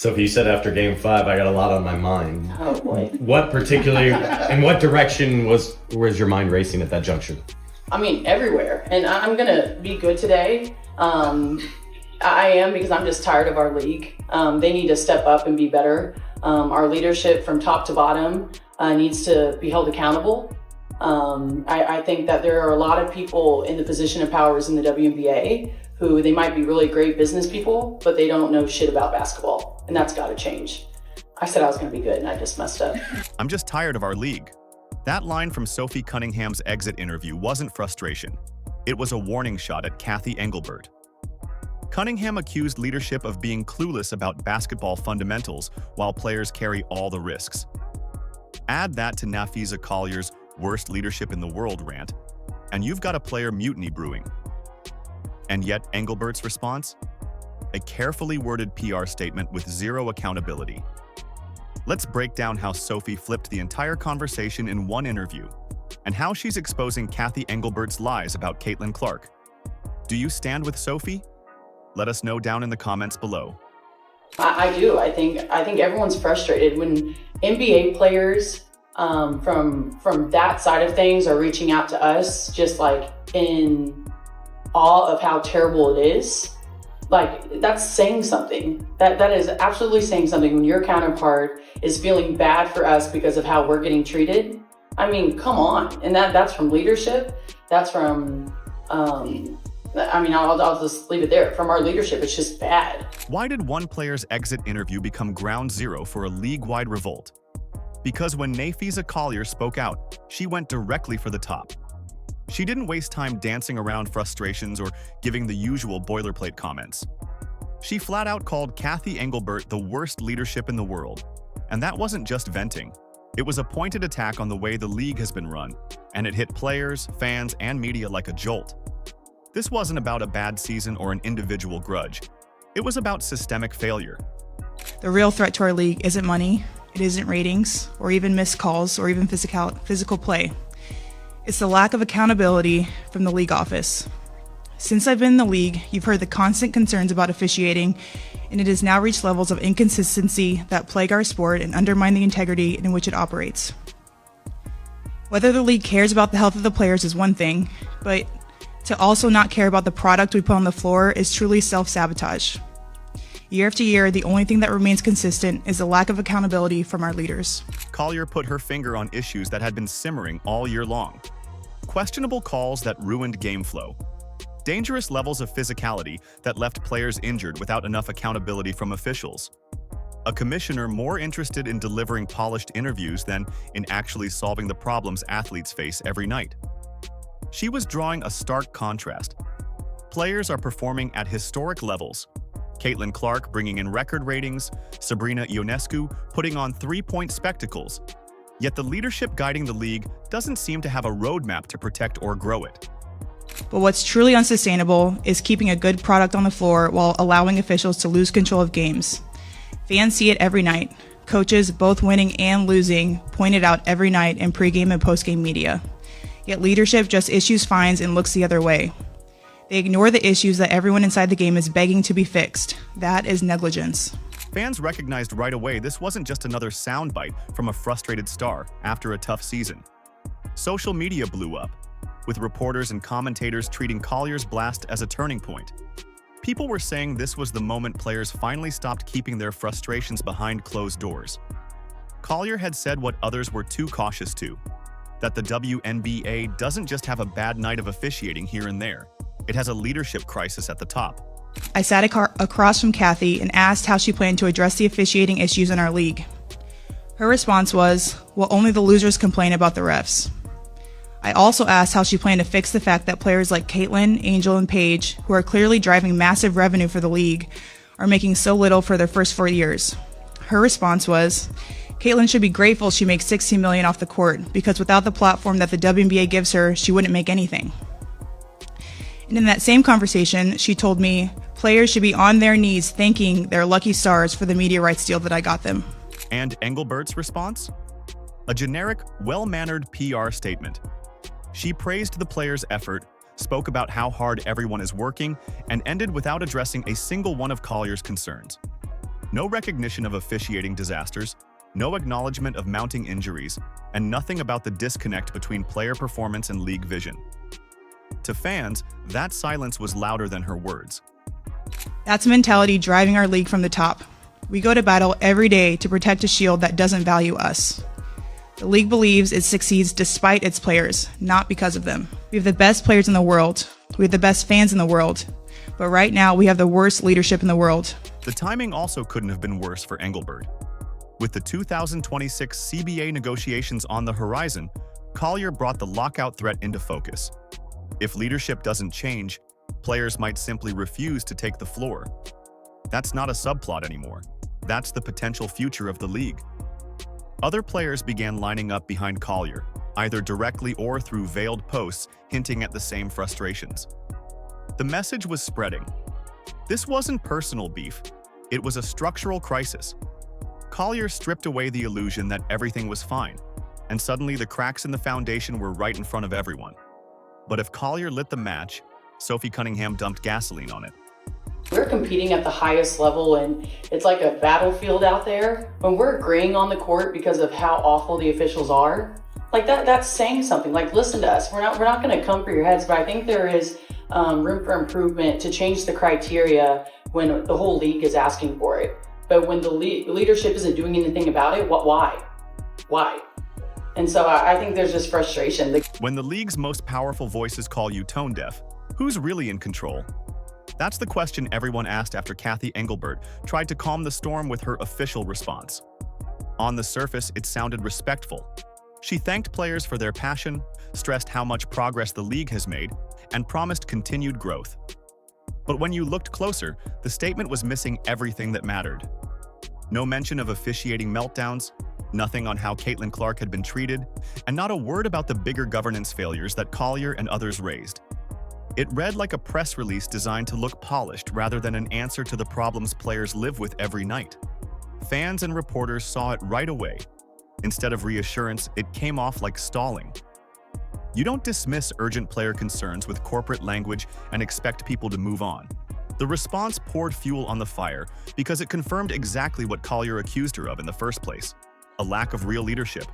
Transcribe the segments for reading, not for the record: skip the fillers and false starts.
Sophie, you said after game 5, I got a lot on my mind. Oh boy. What particularly, in what direction was your mind racing at that juncture? I mean, everywhere. And I'm gonna be good today. I am, because I'm just tired of our league. They need to step up and be better. Our leadership from top to bottom needs to be held accountable. I think that there are a lot of people in the position of powers in the WNBA who they might be really great business people, but they don't know shit about basketball, and that's gotta change. I said I was gonna be good, and I just messed up. I'm just tired of our league. That line from Sophie Cunningham's exit interview wasn't frustration. It was a warning shot at Cathy Engelbert. Cunningham accused leadership of being clueless about basketball fundamentals while players carry all the risks. Add that to Nafisa Collier's worst leadership in the world rant, and you've got a player mutiny brewing. And yet Engelbert's response? A carefully worded PR statement with zero accountability. Let's break down how Sophie flipped the entire conversation in one interview, and how she's exposing Cathy Engelbert's lies about Caitlin Clark. Do you stand with Sophie? Let us know down in the comments below. I do. I think everyone's frustrated when NBA players from that side of things are reaching out to us, just like in awe of how terrible it is. Like, that's saying something. That is absolutely saying something when your counterpart is feeling bad for us because of how we're getting treated. I mean, come on. And that's from leadership. That's from, I'll just leave it there. From our leadership, it's just bad. Why did one player's exit interview become ground zero for a league-wide revolt? Because when Nafisa Collier spoke out, she went directly for the top. She didn't waste time dancing around frustrations or giving the usual boilerplate comments. She flat out called Cathy Engelbert the worst leadership in the world. And that wasn't just venting. It was a pointed attack on the way the league has been run, and it hit players, fans, and media like a jolt. This wasn't about a bad season or an individual grudge. It was about systemic failure. The real threat to our league isn't money, it isn't ratings, or even missed calls, or even physical play. It's the lack of accountability from the league office. Since I've been in the league, you've heard the constant concerns about officiating, and it has now reached levels of inconsistency that plague our sport and undermine the integrity in which it operates. Whether the league cares about the health of the players is one thing, but to also not care about the product we put on the floor is truly self-sabotage. Year after year, the only thing that remains consistent is the lack of accountability from our leaders. Collier put her finger on issues that had been simmering all year long. Questionable calls that ruined game flow. Dangerous levels of physicality that left players injured without enough accountability from officials. A commissioner more interested in delivering polished interviews than in actually solving the problems athletes face every night. She was drawing a stark contrast. Players are performing at historic levels. Caitlin Clark bringing in record ratings, Sabrina Ionescu putting on three-point spectacles. Yet the leadership guiding the league doesn't seem to have a roadmap to protect or grow it. But what's truly unsustainable is keeping a good product on the floor while allowing officials to lose control of games. Fans see it every night. Coaches, both winning and losing, point it out every night in pregame and postgame media. Yet leadership just issues fines and looks the other way. They ignore the issues that everyone inside the game is begging to be fixed. That is negligence. Fans recognized right away this wasn't just another soundbite from a frustrated star after a tough season. Social media blew up, with reporters and commentators treating Collier's blast as a turning point. People were saying this was the moment players finally stopped keeping their frustrations behind closed doors. Collier had said what others were too cautious to, that the WNBA doesn't just have a bad night of officiating here and there. It has a leadership crisis at the top. I sat across from Cathy and asked how she planned to address the officiating issues in our league. Her response was, well, only the losers complain about the refs. I also asked how she planned to fix the fact that players like Caitlin, Angel, and Paige, who are clearly driving massive revenue for the league, are making so little for their first 4 years. Her response was, Caitlin should be grateful she makes $16 million off the court, because without the platform that the WNBA gives her, she wouldn't make anything. And in that same conversation, she told me players should be on their knees thanking their lucky stars for the media rights deal that I got them. And Engelbert's response? A generic, well-mannered PR statement. She praised the players' effort, spoke about how hard everyone is working, and ended without addressing a single one of Collier's concerns. No recognition of officiating disasters, no acknowledgement of mounting injuries, and nothing about the disconnect between player performance and league vision. To fans, that silence was louder than her words. That's a mentality driving our league from the top. We go to battle every day to protect a shield that doesn't value us. The league believes it succeeds despite its players, not because of them. We have the best players in the world. We have the best fans in the world. But right now, we have the worst leadership in the world. The timing also couldn't have been worse for Engelbert. With the 2026 CBA negotiations on the horizon, Collier brought the lockout threat into focus. If leadership doesn't change, players might simply refuse to take the floor. That's not a subplot anymore. That's the potential future of the league. Other players began lining up behind Collier, either directly or through veiled posts hinting at the same frustrations. The message was spreading. This wasn't personal beef, it was a structural crisis. Collier stripped away the illusion that everything was fine, and suddenly the cracks in the foundation were right in front of everyone. But if Collier lit the match, Sophie Cunningham dumped gasoline on it. We're competing at the highest level, and it's like a battlefield out there. When we're agreeing on the court because of how awful the officials are, like that's saying something. Like, listen to us. We're not going to come for your heads, but I think there is room for improvement to change the criteria when the whole league is asking for it. But when the leadership isn't doing anything about it, why? And so I think there's just frustration. When the league's most powerful voices call you tone deaf, who's really in control? That's the question everyone asked after Cathy Engelbert tried to calm the storm with her official response. On the surface, it sounded respectful. She thanked players for their passion, stressed how much progress the league has made, and promised continued growth. But when you looked closer, the statement was missing everything that mattered. No mention of officiating meltdowns, nothing on how Caitlin Clark had been treated, and not a word about the bigger governance failures that Collier and others raised. It read like a press release designed to look polished rather than an answer to the problems players live with every night. Fans and reporters saw it right away. Instead of reassurance, it came off like stalling. You don't dismiss urgent player concerns with corporate language and expect people to move on. The response poured fuel on the fire because it confirmed exactly what Collier accused her of in the first place: a lack of real leadership.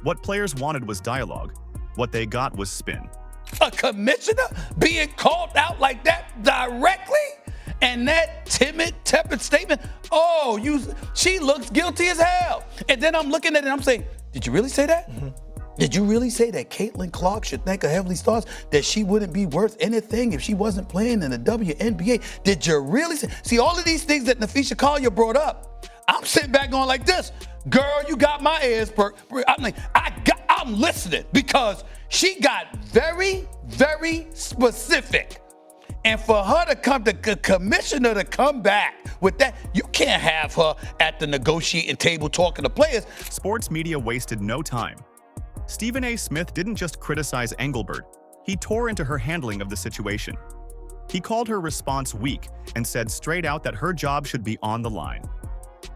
What players wanted was dialogue. What they got was spin. A commissioner being called out like that directly? And that timid, tepid statement, she looks guilty as hell. And then I'm looking at it and I'm saying, did you really say that? Mm-hmm. Did you really say that Caitlin Clark should thank her Heavenly Stars, that she wouldn't be worth anything if she wasn't playing in the WNBA? Did you really say? See, all of these things that Nafisha Collier brought up, I'm sitting back going like this, girl, you got my ears perked. I'm listening, because she got very, very specific. And for her to come, the commissioner to come back with that, you can't have her at the negotiating table talking to players. Sports media wasted no time. Stephen A. Smith didn't just criticize Engelbert, he tore into her handling of the situation. He called her response weak and said straight out that her job should be on the line.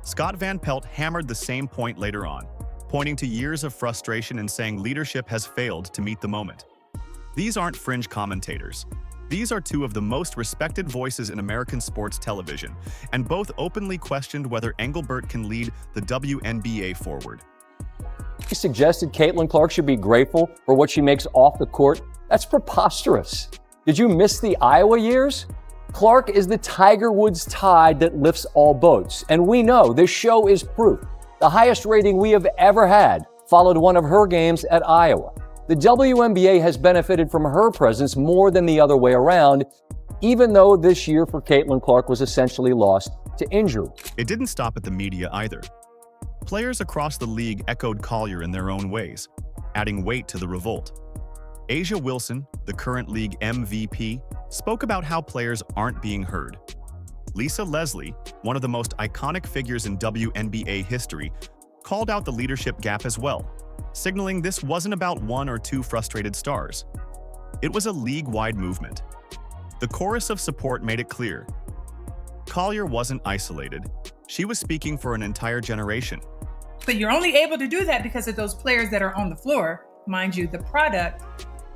Scott Van Pelt hammered the same point later on, pointing to years of frustration and saying leadership has failed to meet the moment. These aren't fringe commentators. These are two of the most respected voices in American sports television, and both openly questioned whether Engelbert can lead the WNBA forward. He suggested Caitlin Clark should be grateful for what she makes off the court. That's preposterous. Did you miss the Iowa years? Clark is the Tiger Woods tide that lifts all boats, and we know this show is proof. The highest rating we have ever had followed one of her games at Iowa. The WNBA has benefited from her presence more than the other way around, even though this year for Caitlin Clark was essentially lost to injury. It didn't stop at the media either. Players across the league echoed Collier in their own ways, adding weight to the revolt. Asia Wilson, the current league MVP, spoke about how players aren't being heard. Lisa Leslie, one of the most iconic figures in WNBA history, called out the leadership gap as well, signaling this wasn't about one or two frustrated stars. It was a league-wide movement. The chorus of support made it clear. Collier wasn't isolated. She was speaking for an entire generation. But you're only able to do that because of those players that are on the floor. Mind you, the product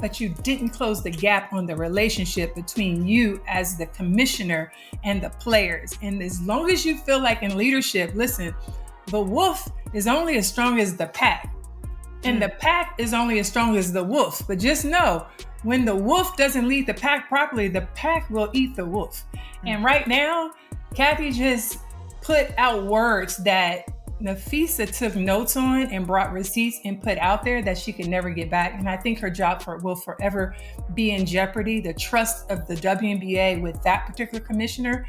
but you didn't close the gap on the relationship between you as the commissioner and the players. And as long as you feel like in leadership, listen, the wolf is only as strong as the pack. And the pack is only as strong as the wolf. But just know, when the wolf doesn't lead the pack properly, the pack will eat the wolf. And right now, Cathy just put out words that Nafisa took notes on and brought receipts and put out there that she could never get back. And I think her job will forever be in jeopardy. The trust of the WNBA with that particular commissioner,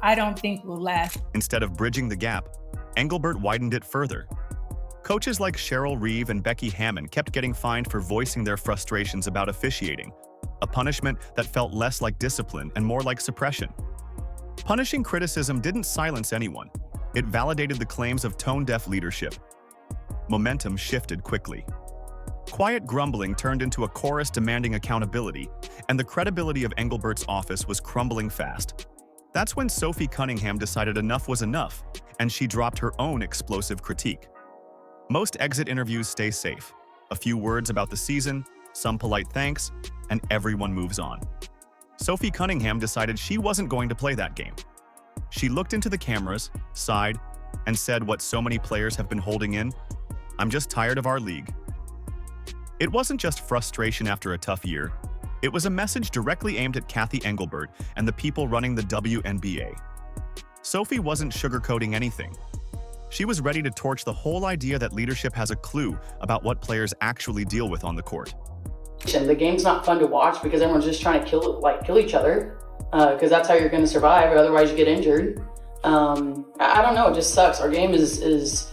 I don't think will last. Instead of bridging the gap, Engelbert widened it further. Coaches like Cheryl Reeve and Becky Hammond kept getting fined for voicing their frustrations about officiating, a punishment that felt less like discipline and more like suppression. Punishing criticism didn't silence anyone. It validated the claims of tone-deaf leadership. Momentum shifted quickly. Quiet grumbling turned into a chorus demanding accountability, and the credibility of Engelbert's office was crumbling fast. That's when Sophie Cunningham decided enough was enough, and she dropped her own explosive critique. Most exit interviews stay safe. A few words about the season, some polite thanks, and everyone moves on. Sophie Cunningham decided she wasn't going to play that game. She looked into the cameras, sighed, and said what so many players have been holding in, "I'm just tired of our league." It wasn't just frustration after a tough year. It was a message directly aimed at Cathy Engelbert and the people running the WNBA. Sophie wasn't sugarcoating anything. She was ready to torch the whole idea that leadership has a clue about what players actually deal with on the court. The game's not fun to watch because everyone's just trying to kill each other, because that's how you're going to survive, or otherwise you get injured. I don't know, it just sucks. Our game is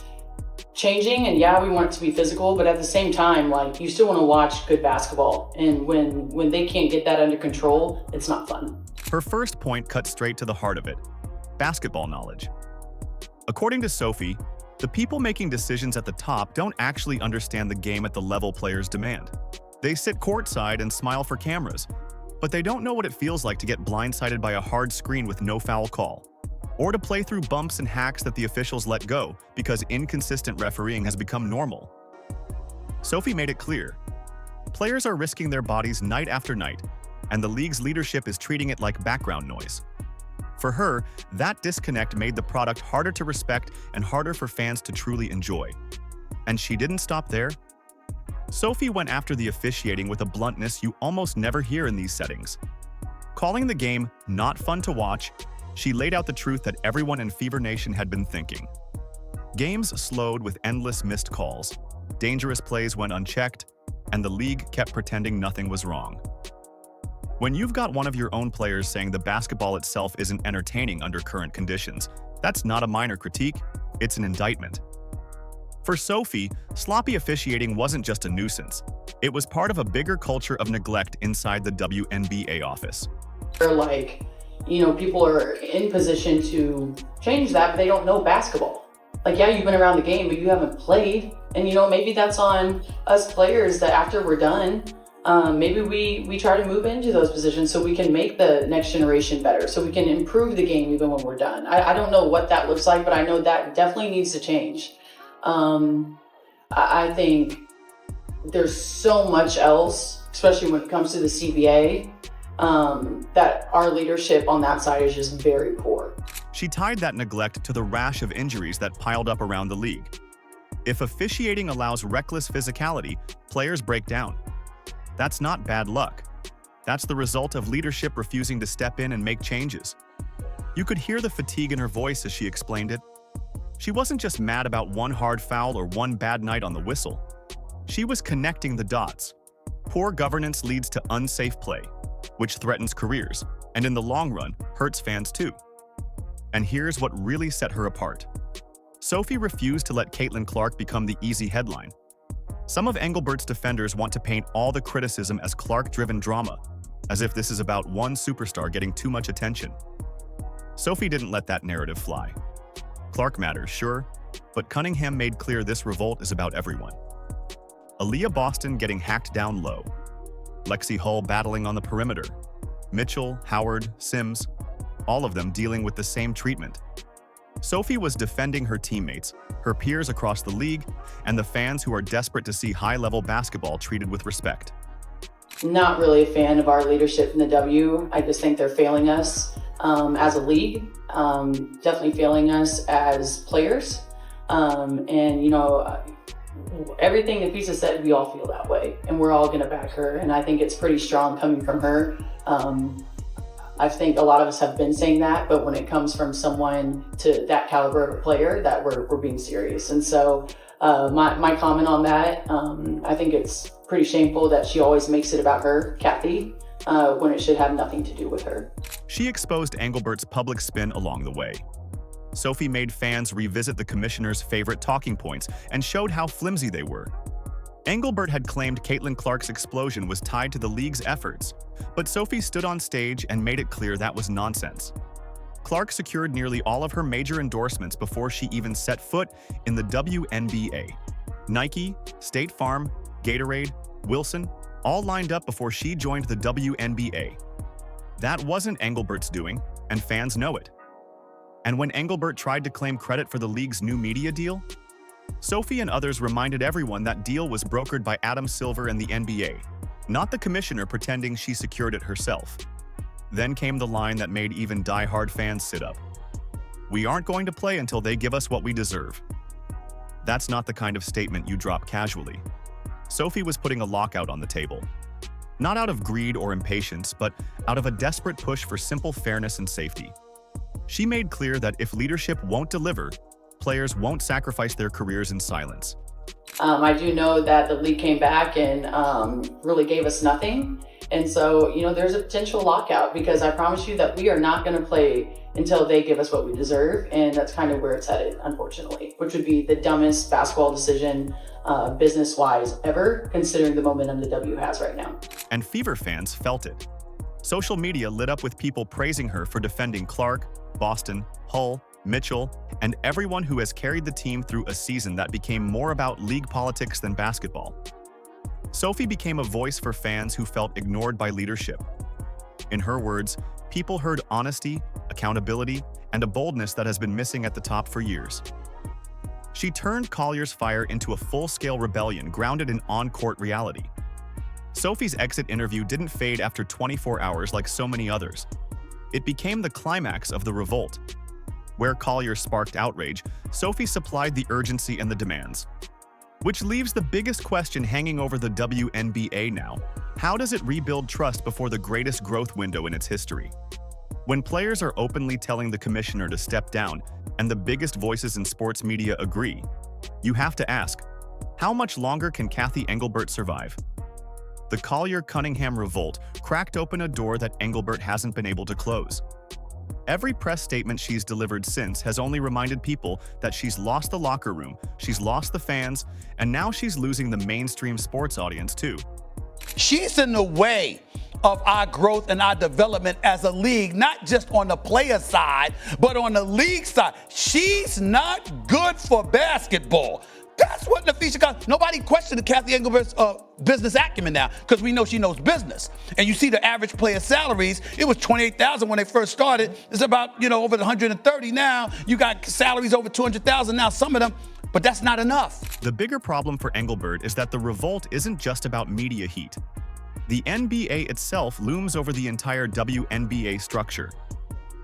changing, and yeah, we want it to be physical, but at the same time, like, you still want to watch good basketball, and when they can't get that under control, it's not fun. Her first point cut straight to the heart of it: basketball knowledge. According to Sophie, the people making decisions at the top don't actually understand the game at the level players demand. They sit courtside and smile for cameras, but they don't know what it feels like to get blindsided by a hard screen with no foul call, or to play through bumps and hacks that the officials let go because inconsistent refereeing has become normal. Sophie made it clear: players are risking their bodies night after night, and the league's leadership is treating it like background noise. For her, that disconnect made the product harder to respect and harder for fans to truly enjoy. And she didn't stop there. Sophie went after the officiating with a bluntness you almost never hear in these settings. Calling the game not fun to watch, she laid out the truth that everyone in Fever Nation had been thinking. Games slowed with endless missed calls, dangerous plays went unchecked, and the league kept pretending nothing was wrong. When you've got one of your own players saying the basketball itself isn't entertaining under current conditions, that's not a minor critique, it's an indictment. For Sophie, sloppy officiating wasn't just a nuisance. It was part of a bigger culture of neglect inside the WNBA office. People are in position to change that, but they don't know basketball. Like, yeah, you've been around the game, but you haven't played. And, maybe that's on us players that after we're done, maybe we try to move into those positions so we can make the next generation better, so we can improve the game even when we're done. I don't know what that looks like, but I know that definitely needs to change. I think there's so much else, especially when it comes to the CBA, that our leadership on that side is just very poor. She tied that neglect to the rash of injuries that piled up around the league. If officiating allows reckless physicality, players break down. That's not bad luck. That's the result of leadership refusing to step in and make changes. You could hear the fatigue in her voice as she explained it. She wasn't just mad about one hard foul or one bad night on the whistle. She was connecting the dots. Poor governance leads to unsafe play, which threatens careers, and in the long run, hurts fans too. And here's what really set her apart. Sophie refused to let Caitlin Clark become the easy headline. Some of Engelbert's defenders want to paint all the criticism as Clark-driven drama, as if this is about one superstar getting too much attention. Sophie didn't let that narrative fly. Clark matters, sure, but Cunningham made clear this revolt is about everyone. Aaliyah Boston getting hacked down low, Lexi Hull battling on the perimeter, Mitchell, Howard, Sims, all of them dealing with the same treatment. Sophie was defending her teammates, her peers across the league, and the fans who are desperate to see high-level basketball treated with respect. not really a fan of our leadership in the W. I just think they're failing us as a league, definitely failing us as players. And, you know, everything that Fisa said, we all feel that way, and we're all going to back her. And I think it's pretty strong coming from her. I think a lot of us have been saying that, but when it comes from someone to that caliber of a player, that we're being serious. And so my comment on that, I think it's pretty shameful that she always makes it about her, Cathy, when it should have nothing to do with her. She exposed Engelbert's public spin along the way. Sophie made fans revisit the commissioner's favorite talking points and showed how flimsy they were. Engelbert had claimed Caitlin Clark's explosion was tied to the league's efforts, but Sophie stood on stage and made it clear that was nonsense. Clark secured nearly all of her major endorsements before she even set foot in the WNBA. Nike, State Farm, Gatorade, Wilson, all lined up before she joined the WNBA. That wasn't Engelbert's doing, and fans know it. And when Engelbert tried to claim credit for the league's new media deal, Sophie and others reminded everyone that deal was brokered by Adam Silver and the NBA, not the commissioner pretending she secured it herself. Then came the line that made even die-hard fans sit up. "We aren't going to play until they give us what we deserve." That's not the kind of statement you drop casually. Sophie was putting a lockout on the table. Not out of greed or impatience, but out of a desperate push for simple fairness and safety. She made clear that if leadership won't deliver, players won't sacrifice their careers in silence. I do know that the league came back and really gave us nothing. And so, you know, there's a potential lockout, because I promise you that we are not going to play until they give us what we deserve. And that's kind of where it's headed, unfortunately, which would be the dumbest basketball decision business-wise ever, considering the momentum the W has right now. And Fever fans felt it. Social media lit up with people praising her for defending Clark, Boston, Hull, Mitchell, and everyone who has carried the team through a season that became more about league politics than basketball. Sophie became a voice for fans who felt ignored by leadership. In her words, people heard honesty, accountability, and a boldness that has been missing at the top for years. She turned Collier's fire into a full-scale rebellion grounded in on-court reality. Sophie's exit interview didn't fade after 24 hours like so many others. It became the climax of the revolt. Where Collier sparked outrage, Sophie supplied the urgency and the demands. Which leaves the biggest question hanging over the WNBA now. How does it rebuild trust before the greatest growth window in its history? When players are openly telling the commissioner to step down, and the biggest voices in sports media agree, you have to ask, how much longer can Cathy Engelbert survive? The Collier-Cunningham revolt cracked open a door that Engelbert hasn't been able to close. Every press statement she's delivered since has only reminded people that she's lost the locker room, she's lost the fans, and now she's losing the mainstream sports audience too. She's in the way of our growth and our development as a league, not just on the player side, but on the league side. She's not good for basketball. That's what Nafisha got. Nobody questioned Cathy Engelbert's business acumen now, because we know she knows business. And you see the average player salaries, it was $28,000 when they first started. It's about, over the $130 now. You got salaries over $200,000 now, some of them, but that's not enough. The bigger problem for Engelbert is that the revolt isn't just about media heat. The NBA itself looms over the entire WNBA structure.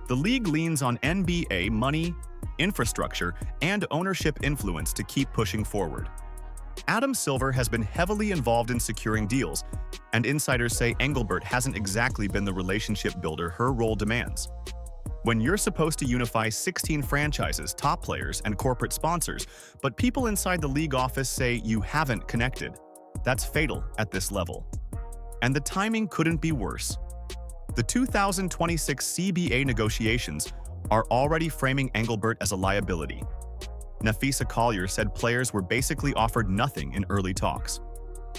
The league leans on NBA money, infrastructure, and ownership influence to keep pushing forward. Adam Silver has been heavily involved in securing deals, and insiders say Engelbert hasn't exactly been the relationship builder her role demands. When you're supposed to unify 16 franchises, top players, and corporate sponsors, but people inside the league office say you haven't connected, that's fatal at this level. And the timing couldn't be worse. The 2026 CBA negotiations are already framing Engelbert as a liability. Nafisa Collier said players were basically offered nothing in early talks.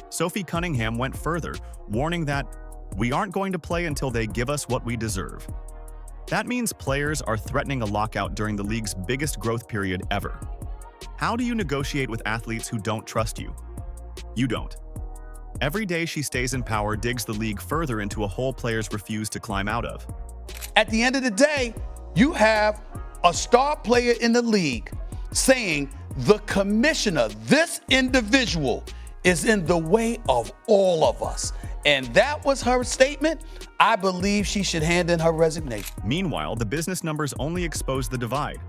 Sophie Cunningham went further, warning that, "We aren't going to play until they give us what we deserve." That means players are threatening a lockout during the league's biggest growth period ever. How do you negotiate with athletes who don't trust you? You don't. Every day she stays in power digs the league further into a hole players refuse to climb out of. At the end of the day, you have a star player in the league saying the commissioner, this individual, is in the way of all of us. and that was her statement, I believe she should hand in her resignation. Meanwhile, the business numbers only expose the divide.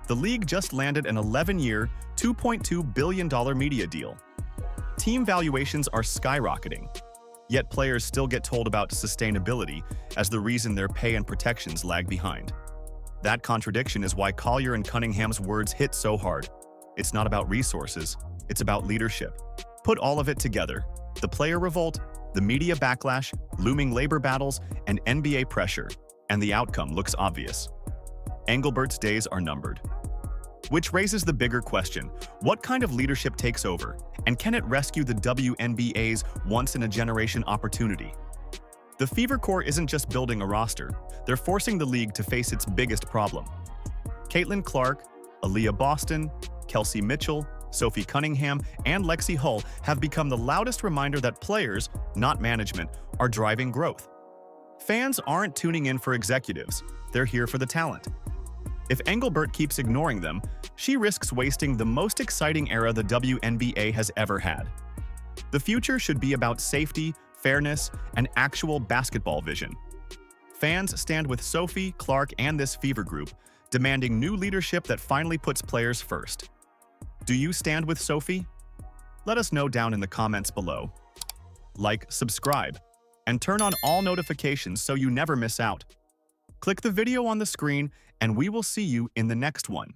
The league just landed an 11-year, $2.2 billion media deal. Team valuations are skyrocketing, yet players still get told about sustainability as the reason their pay and protections lag behind. That contradiction is why Collier and Cunningham's words hit so hard. It's not about resources, it's about leadership. Put all of it together: the player revolt, the media backlash, looming labor battles, and NBA pressure, and the outcome looks obvious. Engelbert's days are numbered. Which raises the bigger question: what kind of leadership takes over, and can it rescue the WNBA's once-in-a-generation opportunity? The Fever Core isn't just building a roster, they're forcing the league to face its biggest problem. Caitlin Clark, Aaliyah Boston, Kelsey Mitchell, Sophie Cunningham, and Lexi Hull have become the loudest reminder that players, not management, are driving growth. Fans aren't tuning in for executives, they're here for the talent. If Engelbert keeps ignoring them, she risks wasting the most exciting era the WNBA has ever had. The future should be about safety, fairness, and actual basketball vision. Fans stand with Sophie, Clark, and this Fever group, demanding new leadership that finally puts players first. Do you stand with Sophie? Let us know down in the comments below. Like, subscribe, and turn on all notifications so you never miss out. Click the video on the screen, and we will see you in the next one.